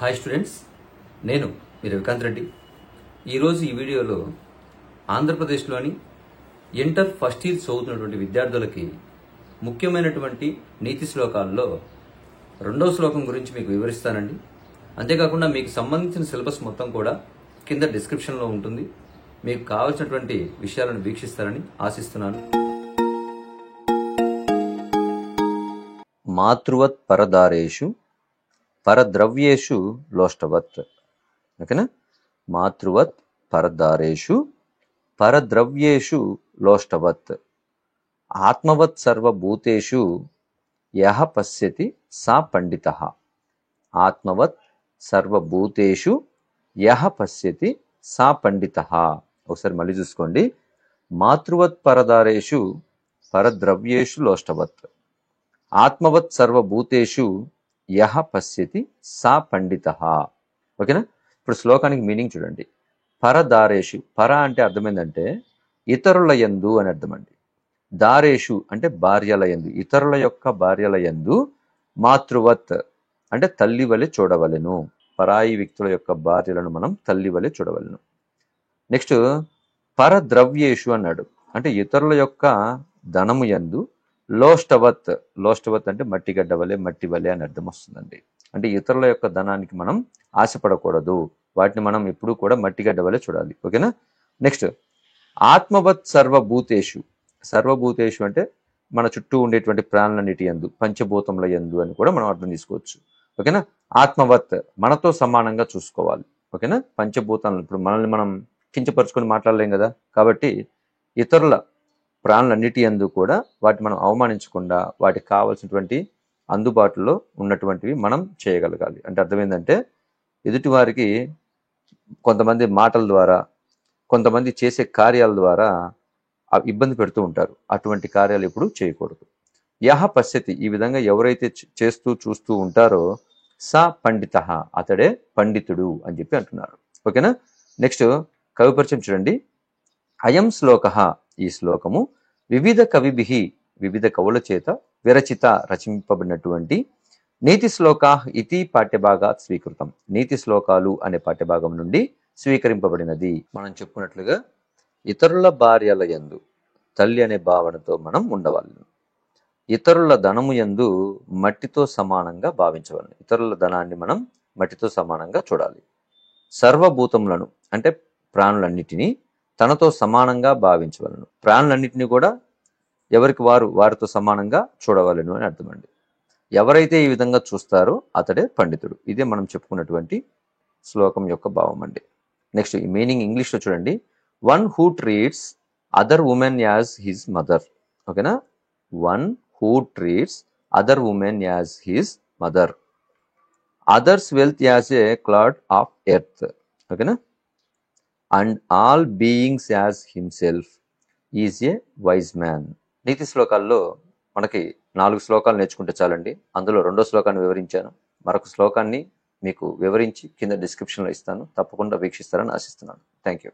Hi students, నేను మీ రవికాంత్ రెడ్డి. ఈరోజు ఈ వీడియోలో ఆంధ్రప్రదేశ్లోని ఇంటర్ ఫస్ట్ ఇయర్ చదువుతున్నటువంటి విద్యార్థులకి ముఖ్యమైనటువంటి నీతి శ్లోకాల్లో రెండవ శ్లోకం గురించి మీకు వివరిస్తానండి. అంతేకాకుండా మీకు సంబంధించిన సిలబస్ మొత్తం కూడా కింద డిస్క్రిప్షన్లో ఉంటుంది. మీకు కావాల్సినటువంటి విషయాలను వీక్షిస్తారని ఆశిస్తున్నాను. మాతృవత్ పరదారేషు పరద్రవ్యేషు లోష్టవత్. ఓకేనా? మాతృవత్ పరదారేషు పరద్రవ్యేషు లోష్టవత్. ఆత్మవత్ సర్వభూతేషు యః పశ్యతి సా పండితః. ఆత్మవత్ సర్వభూతేషు యః పశ్యతి సా పండితః. ఒకసారి మళ్ళీ చూసుకోండి. మాతృవత్ పరదారేషు పరద్రవ్యేషు లోష్టవత్. ఆత్మవత్ సర్వభూతేషు యః పశ్యతి సా పండితః. ఓకేనా? ఇప్పుడు శ్లోకానికి మీనింగ్ చూడండి. పరదారేషు, పర అంటే అర్థమైందంటే ఇతరుల యందు అని అర్థం అండి. దారేషు అంటే భార్యల యందు, ఇతరుల యొక్క భార్యల యందు. మాతృవత్ అంటే తల్లి వలె చూడవలెను. పరాయి వ్యక్తుల యొక్క భార్యలను మనం తల్లి వలె చూడవలెను. నెక్స్ట్ పరద్రవ్యేషు అన్నాడు, అంటే ఇతరుల యొక్క ధనము యందు. లోష్టవత్, లోష్టవత్ అంటే మట్టిగడ్డ వలె, మట్టి వలె అని అర్థం వస్తుందండి. అంటే ఇతరుల యొక్క ధనానికి మనం ఆశపడకూడదు, వాటిని మనం ఎప్పుడూ కూడా మట్టిగడ్డ వలె చూడాలి. ఓకేనా? నెక్స్ట్ ఆత్మవత్ సర్వభూతేషు. సర్వభూతేషు అంటే మన చుట్టూ ఉండేటువంటి ప్రాణులన్నిటి యందు, పంచభూతముల యందు అని కూడా మనం అర్థం తీసుకోవచ్చు. ఓకేనా? ఆత్మవత్ మనతో సమానంగా చూసుకోవాలి. ఓకేనా? పంచభూతాలను ఇప్పుడు మనల్ని మనం కించపరుచుకొని మాట్లాడలేం కదా, కాబట్టి ఇతరుల ప్రాణులన్నిటి యందు కూడా వాటి మనం అవమానించకుండా వాటికి కావాల్సినటువంటి అందుబాటులో ఉన్నటువంటివి మనం చేయగలగాలి. అంటే అర్థమైందంటే ఎదుటి వారికి కొంతమంది మాటల ద్వారా, కొంతమంది చేసే కార్యాల ద్వారా ఇబ్బంది పెడుతూ ఉంటారు. అటువంటి కార్యాలు ఎప్పుడు చేయకూడదు. యః పశ్యతి, ఈ విధంగా ఎవరైతే చేస్తూ చూస్తూ ఉంటారో సా పండితః, అతడే పండితుడు అని చెప్పి అంటున్నారు. ఓకేనా? నెక్స్ట్ కవి పరిచయం చూడండి. అయం శ్లోకః, ఈ శ్లోకము వివిధ కవిభిః, వివిధ కవుల చేత విరచిత, రచింపబడినటువంటి నీతి శ్లోకాః ఇతి పాఠ్యభాగాత్ స్వీకృతం. నీతి శ్లోకాలు అనే పాఠ్యభాగం నుండి స్వీకరింపబడినది. మనం చెప్పుకున్నట్లుగా ఇతరుల భార్యల యందు తల్లి అనే భావనతో మనం ఉండవాలి. ఇతరుల ధనము యందు మట్టితో సమానంగా భావించవాలి. ఇతరుల ధనాన్ని మనం మట్టితో సమానంగా చూడాలి. సర్వభూతములను అంటే ప్రాణులన్నిటినీ తనతో సమానంగా భావించవలను. ప్రాణులన్నిటినీ కూడా ఎవరికి వారితో సమానంగా చూడవలను అని అర్థం అండి. ఎవరైతే ఈ విధంగా చూస్తారో అతడే పండితుడు. ఇదే మనం చెప్పుకున్నటువంటి శ్లోకం యొక్క భావం అండి. నెక్స్ట్ ఈ మీనింగ్ ఇంగ్లీష్లో చూడండి. One who treats other women as his mother. ఓకేనా? One who treats other women as his mother. Others wealth as a clod of earth. ఓకేనా? And all beings as himself is a wise man. నీతి శ్లోకాల్లో మనకి 4 శ్లోకాలు నేర్చుకుంటే చాలండి. అందులో 2వ శ్లోకాన్ని వివరించాను. మరొక శ్లోకాన్ని మీకు వివరించి కింద డిస్క్రిప్షన్లో ఇస్తాను. తప్పకుండా వీక్షిస్తారని ఆశిస్తున్నాను. Thank you.